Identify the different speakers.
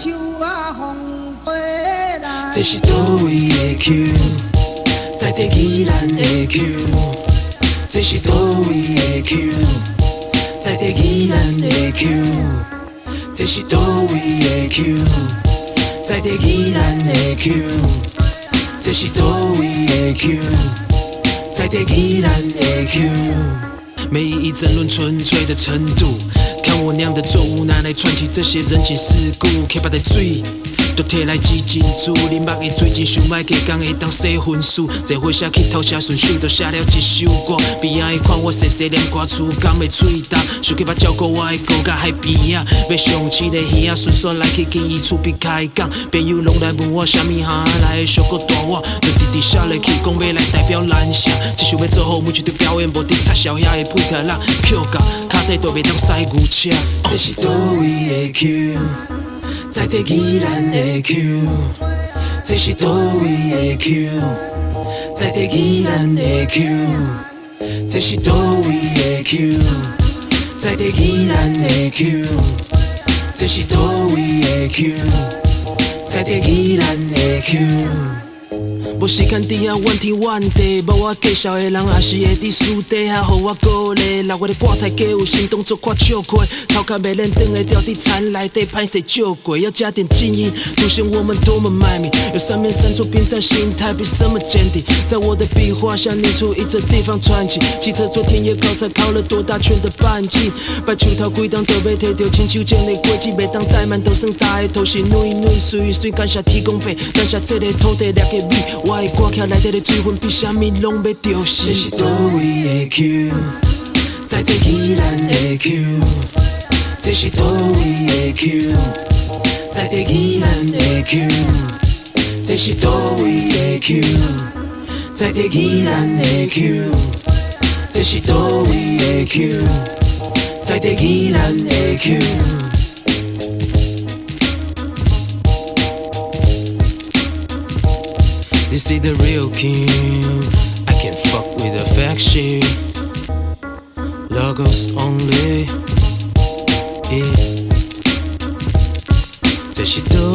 Speaker 1: 树啊风吹来。
Speaker 2: 这是倒位的 Q， 在地宜兰的 Q。这是倒位的 Q， 在地宜兰的 Q。这是倒位的 Q， 在地宜兰的 Q。这是倒位的 Q， 在地宜兰的 Q。没意义争论纯粹的程度，看我娘的作物拿来串起这些人情世故，去把的水都摕来挤进煮，恁目的最近想歹加工会当写分数，坐火车去头车顺手就写了一首歌，边仔的看我细细念歌词，讲的嘴重，想去把照顾我的顾甲海边仔，要上市的鱼仔顺顺来去建议厝边开讲，朋友拢来问我啥物行来的小个大我，就直直笑落去讲要来代表蓝城，只想要做好每一场表演，无伫插小遐的配套啦 Q 角，脚底都袂当驶牛车，这是倒位的 Q。在地宜兰的 Q， 这是倒位的 Q， 在地宜兰的 Q， 这是倒位的 Q， 在地宜兰的 Q， 这是倒位的 Q， 在地宜兰的 Q。无时间伫遐怨天怨地，无我介绍的人也是会伫私底下互我鼓励。6月的挂菜鸡有心动作看笑亏，头壳袂认真的掉伫田内底歹势救鬼，要加点静音，凸显我们多么卖命。有三面三座兵站，心态比什么坚定。在我的笔画下念出一则地方传奇。骑车做田野考察，考了多大圈的半径。把树头规档都要摕着亲手建的轨迹，袂当怠慢，都算大的头是软软碎碎，感谢天公伯，感谢这个土地掠的米。我的歌曲内底的水分比啥物拢要着死。这是倒位的 Q， 在地宜兰的 Q。这是倒位的 Q， 在地宜兰的 Q。这是倒位的 Q， 在地宜兰的 Q。这是倒位的 Q， 在地宜兰的 Q。This is the real king. I can't fuck with affection. Logos only. Yeah. 这是倒